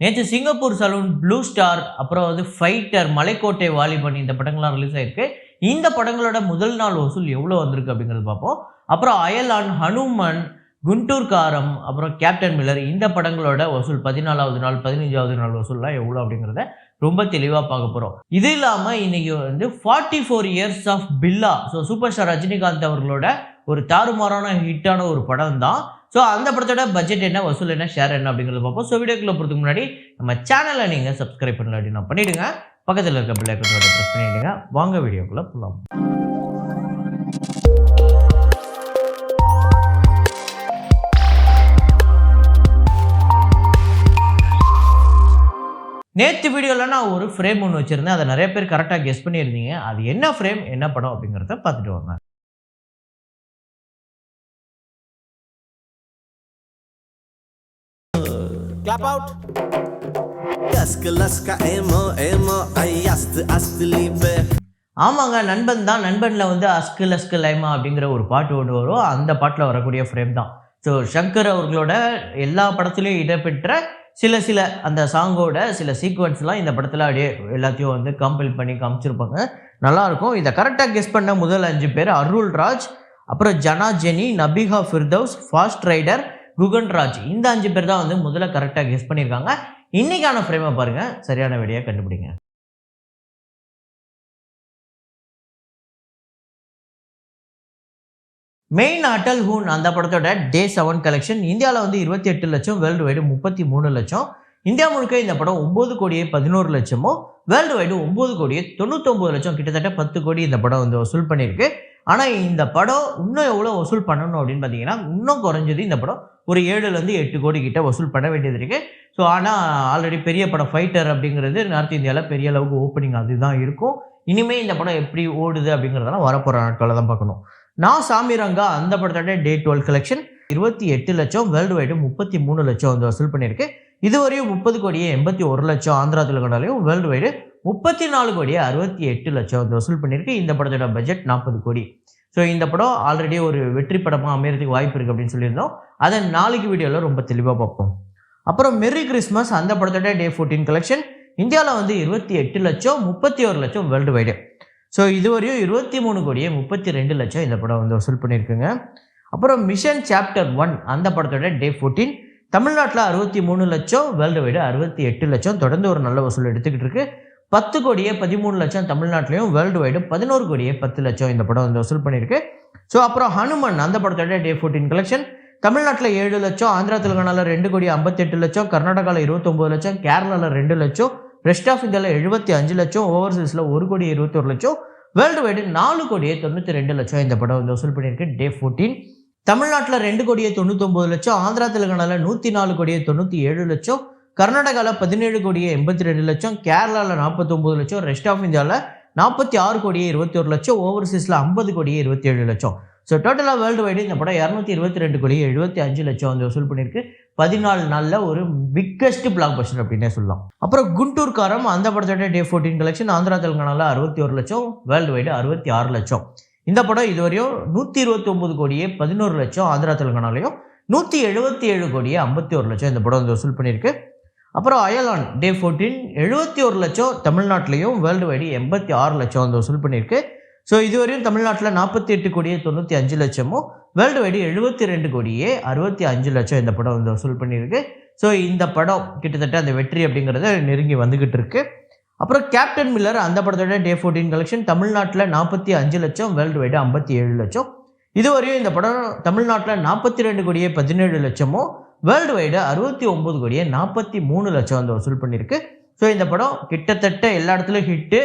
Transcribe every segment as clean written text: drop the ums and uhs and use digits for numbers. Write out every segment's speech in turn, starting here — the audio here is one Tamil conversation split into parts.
நேற்று சிங்கப்பூர் சலூன், ப்ளூ ஸ்டார், அப்புறம் வந்து ஃபைட்டர், மலைக்கோட்டை வாலிபன் இந்த படங்கள்லாம் ரிலீஸ் ஆயிருக்கு. இந்த படங்களோட முதல் நாள் வசூல் எவ்வளோ வந்திருக்கு அப்படிங்கிறது பார்ப்போம். அப்புறம் அயலான், ஹனுமன், குண்டூர் காரம், அப்புறம் கேப்டன் மில்லர் இந்த படங்களோட வசூல் 14வது நாள், 15வது நாள் வசூல்லாம் எவ்வளோ அப்படிங்கிறத ரொம்ப தெளிவாக பார்க்க போகிறோம். இது இல்லாமல் இன்னைக்கு வந்து 44 years of Billa, so super star Rajinikanth அவர்களோட ஒரு தாறுமாறான ஹிட்டான ஒரு படம் தான். ஸோ அந்த படத்தோட பட்ஜெட் என்ன, வசூல் என்ன, ஷேர் என்ன அப்படிங்கிறத பார்ப்போம். ஸோ வீடியோக்குள்ள போகிறதுக்கு முன்னாடி நம்ம சேனலை நீங்கள் சப்ஸ்கிரைப் பண்ணல அப்படின்னா பண்ணிவிடுங்க. பக்கத்தில் இருக்க பெல் ஐகானை ப்ரெஸ் பண்ணிவிடுங்க. வாங்க வீடியோக்குள்ளே போகலாம். நேற்று வீடியோவில் நான் ஒரு ஃப்ரேம் ஒன்று வச்சுருந்தேன். அதை நிறைய பேர் கரெக்டாக கெஸ் பண்ணியிருந்தீங்க. அது என்ன ஃப்ரேம், என்ன படம் அப்படிங்கிறத பார்த்துட்டு வாங்க. Clap out. Laska laska emo emo ayast astlibe. ஆமாங்க, நண்பன் தான். நண்பனில் வந்து அஸ்கு லஸ்கு லைமா அப்படிங்கிற ஒரு பாட்டு ஒன்று வரும். அந்த பாட்டில் வரக்கூடிய ஃப்ரேம் தான். ஸோ சங்கர் அவர்களோட எல்லா படத்துலையும் இடம்பெற்ற சில அந்த சாங்கோட சில சீக்வன்ஸ்லாம் இந்த படத்தில் அப்படியே எல்லாத்தையும் வந்து கம்பைல் பண்ணி காமிச்சிருப்பாங்க. நல்லாயிருக்கும். இதை கரெக்டாக கெஸ் பண்ண முதல் 5 பேர் அருள் ராஜ், அப்புறம் ஜனா ஜெனி, நபிகா ஃபிர்தௌஸ், ஃபாஸ்ட் ரைடர், குகன் ராஜ். இந்த 5 பேர் தான் வந்து முதல்ல கரெக்டாக கெஸ் பண்ணியிருக்காங்க. இன்னைக்கான ஃப்ரேமை பாருங்கள், சரியான விடையை கண்டுபிடிங்க. மெயின் அட்டல் ஹூன் அந்த படத்தோட டே 7 கலெக்ஷன் இந்தியாவில் வந்து 28 லட்சம், வேர்ல்டு வைடு 33 லட்சம். இந்தியா முழுக்க இந்த படம் 9 கோடியே 11 லட்சமும், வேர்ல்டு வைடு 9 கோடியே 99 லட்சம், கிட்டத்தட்ட 10 கோடி இந்த படம் வந்து வசூல் பண்ணியிருக்கு. ஆனால் இந்த படம் இன்னும் எவ்வளோ வசூல் பண்ணணும் அப்படின்னு பார்த்தீங்கன்னா, இன்னும் குறைஞ்சது இந்த படம் ஒரு 7லேருந்து 8 கோடி கிட்ட வசூல் பண்ண வேண்டியது இருக்குது. ஸோ ஆனால் ஆல்ரெடி பெரிய படம் ஃபைட்டர் அப்படிங்கிறது நார்த் இந்தியாவில் பெரிய அளவுக்கு ஓப்பனிங் அதுதான் இருக்கும். இனிமேல் இந்த படம் எப்படி ஓடுது அப்படிங்கிறதெல்லாம் வரப்போகிற நாட்களில் தான் பார்க்கணும். நான் சாமிரங்கா அந்த படத்தோட டே 12 கலெக்ஷன் 28 லட்சம், வேர்ல்டு வைடு 33 லட்சம் வந்து வசூல் பண்ணியிருக்கு. இதுவரையும் 30 கோடியே 81 லட்சம் ஆந்திரா தெலுங்கானாலையும், வேர்ல்டு வைடு 34 கோடியே 68 லட்சம் வந்து வசூல் பண்ணியிருக்கு. இந்த படத்தோட பட்ஜெட் 40 கோடி. ஸோ இந்த படம் ஆல்ரெடி ஒரு வெற்றி படமாக அமையறதுக்கு வாய்ப்பு இருக்குது அப்படின்னு சொல்லியிருந்தோம். அதை நாளைக்கு வீடியோவில் ரொம்ப தெளிவாக பார்ப்போம். அப்புறம் மெர்ரி கிறிஸ்மஸ் அந்த படத்தோட டே 14 கலெக்ஷன் இந்தியாவில் வந்து 28 லட்சம், 31 லட்சம் வேர்ல்டு வைடு. ஸோ இதுவரையும் 23 கோடியே 32 லட்சம் இந்த படம் வந்து வசூல் பண்ணியிருக்குங்க. அப்புறம் மிஷன் சாப்டர் 1 அந்த படத்தோட டே 14 தமிழ்நாட்டில் 63 லட்சம், வேர்ல்டு வைடு 68 லட்சம், தொடர்ந்து ஒரு நல்ல வசூல் எடுத்துக்கிட்டு இருக்கு. 10 கோடியே 13 லட்சம் தமிழ்நாட்டிலையும், வேர்ல்டு வைடு 11 கோடியே 10 லட்சம் இந்த படம் வந்து வசூல் பண்ணியிருக்கு. ஸோ அப்புறம் ஹனுமன் அந்த படத்தோட டே 14 கலெக்ஷன் தமிழ்நாட்டில் 7 லட்சம், ஆந்திரா தெலுங்கானாவில் 2 கோடி 58 லட்சம், கர்நாடகாவில் 29 லட்சம், கேரளாவில் 2 லட்சம், ரெஸ்ட் ஆஃப் இந்தியாவில் 75 லட்சம், ஓவர்சீஸில் 1 கோடி 21 லட்சம், வேர்ல்டு வைடு 4 கோடியே 92 லட்சம் இந்த படம் வந்து வசூல் பண்ணியிருக்கு. டே 14 தமிழ்நாட்டில் 2 கோடியே 99 லட்சம், ஆந்திரா தெலுங்கானாவில் 104 கோடியே 97 லட்சம், கர்நாடகாவில் 17 கோடியே 82 லட்சம், கேரளாவில் 49 லட்சம், ரெஸ்ட் ஆஃப் இந்தியாவில் 46 கோடியே 21 லட்சம், ஓவர்சீஸில் 50 கோடியே 27 லட்சம். ஸோ டோட்டலாக வேர்ல்டு வைடு இந்த படம் 222 கோடியே 75 லட்சம் வந்து வசூல் பண்ணியிருக்கு. 14 நாளில் ஒரு பிக்கஸ்ட் பிளாக் பஸ்டர் அப்படின்னே சொல்லலாம். அப்புறம் குண்டூர் காரம் அந்த படத்தோட டே 14 கலெக்ஷன் ஆந்திரா தெலுங்கானாவில் 61 லட்சம், வேர்ல்டு வைடு 66 லட்சம். இந்த படம் இதுவரையும் 129 கோடியே 11 லட்சம் ஆந்திரா தெலுங்கானாலையும், 177 கோடியே 51 லட்சம் இந்த படம் வந்து வசூல் பண்ணியிருக்கு. அப்புறம் அயலான் டே 14 71 லட்சம் தமிழ்நாட்டிலையும், வேர்ல்டு வைடு 86 லட்சம் வந்து வசூல் பண்ணியிருக்கு. ஸோ இதுவரையும் தமிழ்நாட்டில் 48 கோடியே 95 லட்சமும், வேர்ல்டு வைடு 72 கோடியே 65 லட்சம் இந்த படம் வந்து வசூல் பண்ணியிருக்கு. ஸோ இந்த படம் கிட்டத்தட்ட அந்த வெற்றி அப்படிங்கிறத நெருங்கி வந்துக்கிட்டு இருக்கு. அப்புறம் கேப்டன் மில்லர் அந்த படத்தோட டே 14 கலெக்ஷன் தமிழ்நாட்டில் 45 லட்சம், வேர்ல்டு வைடு 57 லட்சம். இதுவரையும் இந்த படம் தமிழ்நாட்டில் 42 கோடியே 17 லட்சமும், வேர்ல்டு வைடு 69 கோடியே 43 லட்சம் வந்து வசூல் பண்ணியிருக்கு. ஸோ இந்த படம் கிட்டத்தட்ட எல்லா இடத்துலையும் ஹிட்டு.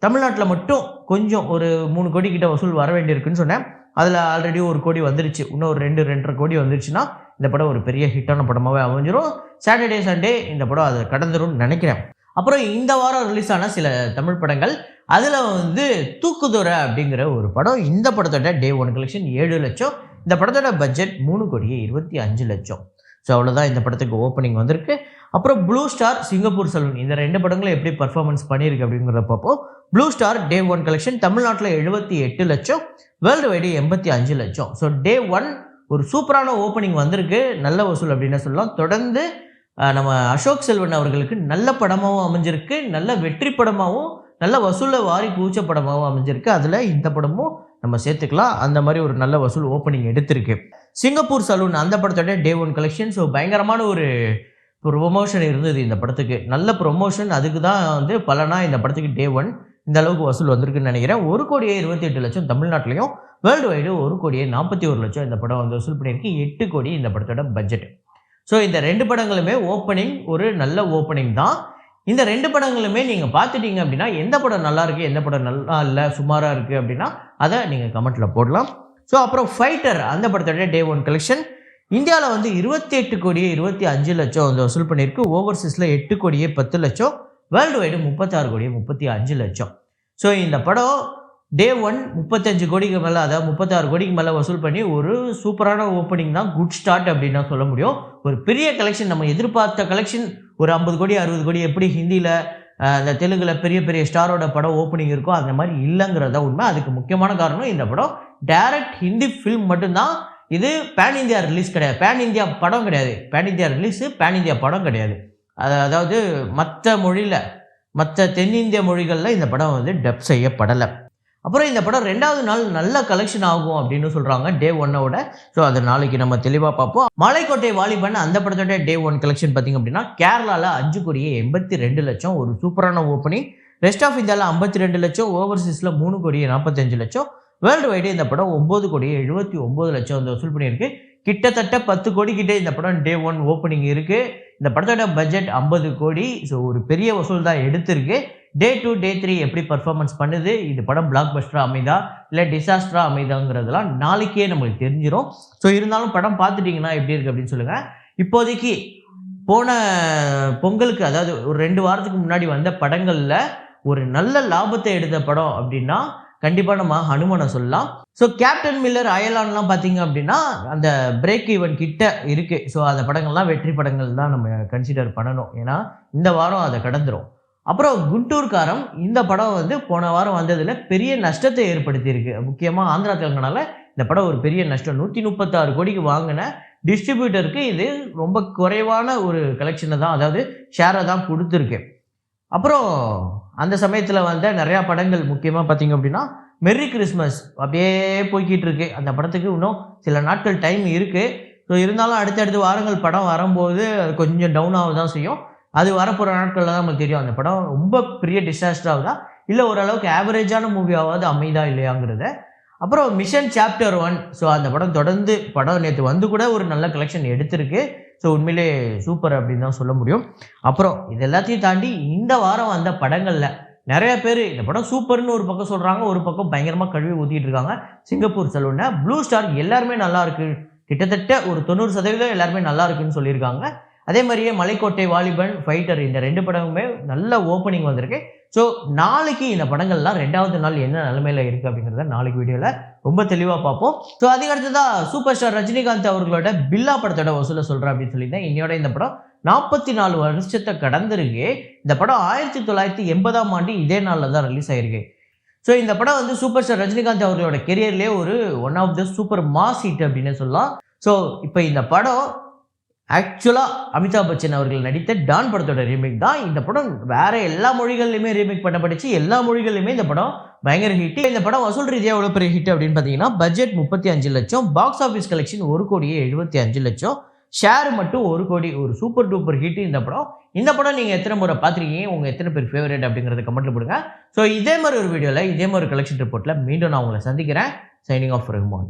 தமிழ்நாட்டில் மட்டும் கொஞ்சம் ஒரு 3 கோடி கிட்ட வசூல் வர வேண்டியிருக்குன்னு சொன்னேன். அதில் ஆல்ரெடி 1 கோடி வந்துருச்சு. இன்னும் ஒரு 2-2.5 கோடி வந்துருச்சுன்னா இந்த படம் ஒரு பெரிய ஹிட்டான படமாகவே அமைஞ்சிரும். சாட்டர்டே சண்டே இந்த படம் அதை கடந்துரும்னு நினைக்கிறேன். அப்புறம் இந்த வாரம் ரிலீஸ் ஆன சில தமிழ் படங்கள், அதில் வந்து தூக்குதுறை அப்படிங்கிற ஒரு படம். இந்த படத்தோட டே 1 கலெக்ஷன் 7 லட்சம், இந்த படத்தோட பட்ஜெட் 3 கோடியே 25 லட்சம். ஸோ அவ்வளோதான் இந்த படத்துக்கு ஓப்பனிங் வந்திருக்கு. அப்புறம் ப்ளூ ஸ்டார், சிங்கப்பூர் சலூன் இந்த 2 படங்களும் எப்படி பர்ஃபார்மன்ஸ் பண்ணியிருக்கு அப்படிங்கிறத பார்ப்போம். ப்ளூ ஸ்டார் டே 1 கலெக்ஷன் தமிழ்நாட்டில் 78 லட்சம், வேர்ல்டு வைடு 85 லட்சம். ஸோ டே 1 ஒரு சூப்பரான ஓப்பனிங் வந்திருக்கு, நல்ல வசூல் அப்படின்னு சொல்லலாம். தொடர்ந்து நம்ம அசோக் செல்வன் அவர்களுக்கு நல்ல படமாகவும் அமைஞ்சிருக்கு, நல்ல வெற்றி படமாகவும், நல்ல வசூலை வாரி குவிச்ச படமாகவும் அமைஞ்சிருக்கு. அதில் இந்த படமும் நம்ம சேர்த்துக்கலாம். அந்த மாதிரி ஒரு நல்ல வசூல் ஓப்பனிங் எடுத்திருக்கு. சிங்கப்பூர் சலூன் அந்த படத்தோட டே 1 கலெக்ஷன். ஸோ பயங்கரமான ஒரு ப்ரொமோஷன் இருந்தது இந்த படத்துக்கு. நல்ல ப்ரொமோஷன். அதுக்கு தான் வந்து பலனா இந்த படத்துக்கு டே 1 இந்த அளவுக்கு வசூல் வந்திருக்குன்னு நினைக்கிறேன். 1,28,00,000 தமிழ்நாட்டிலையும், வேர்ல்டு வைடு 1,41,00,000 இந்த படம் வந்து வசூல் பண்ணியிருக்கு. 8 கோடி இந்த படத்தோட பட்ஜெட். ஸோ இந்த 2 படங்களுமே ஓப்பனிங் ஒரு நல்ல ஓப்பனிங் தான். இந்த 2 படங்களுமே நீங்கள் பார்த்துட்டீங்க அப்படின்னா எந்த படம் நல்லா இருக்குது, எந்த படம் நல்லா இல்லை, சுமாராக இருக்குது அப்படின்னா அதை நீங்கள் கமெண்ட்டில் போடலாம். ஸோ அப்புறம் ஃபைட்டர் அந்த படத்தோட டே 1 கலெக்ஷன் இந்தியாவில் வந்து 28,25,00,000 வந்து வசூல் பண்ணியிருக்கு. ஓவர்சீஸில் 8,10,00,000, வேர்ல்டு வைடு 36,35,00,000. ஸோ இந்த படம் டே 1 35 கோடிக்கு மேலே, அதாவது 36 கோடிக்கு மேலே வசூல் பண்ணி ஒரு சூப்பரான ஓப்பனிங் தான். குட் ஸ்டார்ட் அப்படின்னு தான் சொல்ல முடியும். ஒரு பெரிய கலெக்ஷன், நம்ம எதிர்பார்த்த கலெக்ஷன் ஒரு 50 கோடி 60 கோடி எப்படி ஹிந்தியில் இந்த தெலுங்கில் பெரிய பெரிய ஸ்டாரோட படம் ஓப்பனிங் இருக்கோ அந்த மாதிரி இல்லைங்கிறது தான் உண்மை. அதுக்கு முக்கியமான காரணம் இந்த படம் டைரக்ட் ஹிந்தி ஃபில்ம் மட்டும்தான். இது பேன் இந்தியா ரிலீஸ் கிடையாது, பேன் இந்தியா படம் கிடையாது. Pan India release, pan India படம் கிடையாது. அதாவது மற்ற மொழியில், மற்ற தென்னிந்திய மொழிகளில் இந்த படம் வந்து டப் செய்யப்படலை. அப்புறம் இந்த படம் 2வது நாள் நல்ல கலெக்ஷன் ஆகும் அப்படின்னு சொல்கிறாங்க டே 1ஓட. ஸோ அதை நாளைக்கு நம்ம தெளிவாக பார்ப்போம். மலைக்கோட்டை வாலிபன் அந்த படத்தோட டே 1 கலெக்ஷன் பார்த்திங்க அப்படின்னா கேரளாவில் 5,82,00,000 ஒரு சூப்பரான ஓப்பனிங். ரெஸ்ட் ஆஃப் இந்தியாவில் 52,00,000, ஓவர்சீஸில் 3,45,00,000, வேர்ல்டு வைடு இந்த படம் 9,79,00,000 வந்து வசூல் பண்ணியிருக்கு. கிட்டத்தட்ட 10 கோடி கிட்டே இந்த படம் டே 1 ஓப்பனிங் இருக்குது. இந்த படத்தோட பட்ஜெட் 50 கோடி. ஸோ ஒரு பெரிய வசூல் தான் எடுத்திருக்கு. டே 2 டே 3 எப்படி பர்ஃபார்மன்ஸ் பண்ணுது, இது படம் பிளாக் பஸ்டராக அமைதா இல்லை டிசாஸ்டராக அமைதாங்கிறதுலாம் நாளைக்கே நம்மளுக்கு தெரிஞ்சிடும். ஸோ இருந்தாலும் படம் பார்த்துட்டிங்கன்னா எப்படி இருக்குது அப்படின்னு சொல்லுங்கள். இப்போதைக்கு போன பொங்கலுக்கு, அதாவது ஒரு 2 வாரத்துக்கு முன்னாடி வந்த படங்களில் ஒரு நல்ல லாபத்தை எடுத்த படம் அப்படின்னா கண்டிப்பாக நம்ம ஹனுமனை சொல்லலாம். ஸோ கேப்டன் மில்லர், அயலான்லாம் பார்த்தீங்க அப்படின்னா அந்த பிரேக் ஈவன் கிட்ட இருக்குது. ஸோ அந்த படங்கள்லாம் வெற்றி படங்கள் தான் நம்ம கன்சிடர் பண்ணணும். ஏன்னா இந்த வாரம் அதை கடந்துடும். அப்புறம் குண்டூர்காரம் இந்த படம் வந்து போன வாரம் வந்ததில் பெரிய நஷ்டத்தை ஏற்படுத்தியிருக்கு. முக்கியமாக ஆந்திரா தெலுங்கானாவில் இந்த படம் ஒரு பெரிய நஷ்டம். 136 கோடிக்கு வாங்கின டிஸ்ட்ரிபியூட்டருக்கு இது ரொம்ப குறைவான ஒரு கலெக்ஷனை தான், அதாவது ஷேரை தான் கொடுத்துருக்கு. அப்புறம் அந்த சமயத்தில் வந்த நிறையா படங்கள், முக்கியமாக பார்த்திங்க அப்படின்னா மெர்ரி கிறிஸ்மஸ் அப்படியே போய்கிட்டு இருக்கு. அந்த படத்துக்கு இன்னும் சில நாட்கள் டைம் இருக்குது. ஸோ இருந்தாலும் அடுத்தடுத்து வாரங்கள் படம் வரும்போது அது கொஞ்சம் டவுன் ஆக தான் செய்யும். அது வரப்போகிற நாட்களில் தான் நமக்கு தெரியும் அந்த படம் ரொம்ப பெரிய டிசாஸ்டர் ஆகுதா இல்லை ஓரளவுக்கு ஆவரேஜான மூவியாவது அமைதா இல்லையாங்கிறத. அப்புறம் மிஷன் சாப்டர் 1, ஸோ அந்த படம் தொடர்ந்து படம் நேற்று வந்து கூட ஒரு நல்ல கலெக்ஷன் எடுத்திருக்கு. ஸோ உண்மையிலே சூப்பர் அப்படின்னு தான் சொல்ல முடியும். அப்புறம் இது எல்லாத்தையும் தாண்டி இந்த வாரம் வந்த படங்களில் நிறைய பேர் இந்த படம் சூப்பர்னு ஒரு பக்கம் சொல்கிறாங்க, ஒரு பக்கம் பயங்கரமாக கழுவி ஊற்றிட்டு இருக்காங்க. சிங்கப்பூர் சலூனை, ப்ளூ ஸ்டார் எல்லாருமே நல்லா இருக்குது, கிட்டத்தட்ட ஒரு 90% எல்லாருமே நல்லா இருக்குன்னு சொல்லியிருக்காங்க. அதே மாதிரியே மலைக்கோட்டை வாலிபன், ஃபைட்டர் இந்த 2 படமுமே நல்ல ஓப்பனிங் வந்திருக்கு. ஸோ நாளைக்கு இந்த படங்கள்லாம் 2வது நாள் என்ன நிலைமையில் இருக்குது அப்படிங்கிறத நாளைக்கு வீடியோவில் ரொம்ப தெளிவாக பார்ப்போம். ஸோ அதுக்கடுத்ததான் சூப்பர் ஸ்டார் ரஜினிகாந்த் அவர்களோட பில்லா படத்தோட வசூலை சொல்கிறேன் அப்படின்னு சொல்லியிருந்தேன். இன்னையோட இந்த படம் 44 வருஷத்தை கடந்திருக்கு. இந்த படம் 1980ஆம் ஆண்டு இதே நாளில் தான் ரிலீஸ் ஆகிருக்கு. ஸோ இந்த படம் வந்து சூப்பர் ஸ்டார் ரஜினிகாந்த் அவர்களோட கெரியர்லேயே ஒரு one of the super mass hit அப்படின்னு சொல்லலாம். ஸோ இப்போ இந்த படம் ஆக்சுவலாக அமிதாப் பச்சன் அவர்கள் நடித்த டான் படத்தோட ரீமேக் தான். இந்த படம் வேறு எல்லா மொழிகள்லையுமே ரீமேக் பண்ணப்பட்டுச்சு. எல்லா மொழிகள்லையுமே இந்த படம் பயங்கர ஹிட். இந்த படம் வசூல் ரீதியாக எவ்வளோ பெரிய ஹிட் அப்படின்னு பார்த்தீங்கன்னா பட்ஜெட் 35 லட்சம், பாக்ஸ் ஆஃபீஸ் கலெக்ஷன் 1,75,00,000, ஷேர் மட்டும் 1 கோடி. ஒரு சூப்பர் டூப்பர் ஹிட் இந்த படம். இந்த படம் நீங்கள் எத்தனை முறை பார்த்துருக்கீங்க, உங்கள் எத்தனை பேர் ஃபேவரட் அப்படிங்கிறத கமெண்ட்டில் போடுங்க. ஸோ இதே மாதிரி ஒரு வீடியோவில் இதே மாதிரி கலெக்ஷன் ரிப்போர்ட்டில் மீண்டும் நான் உங்களை சந்திக்கிறேன். Signing off Rahman.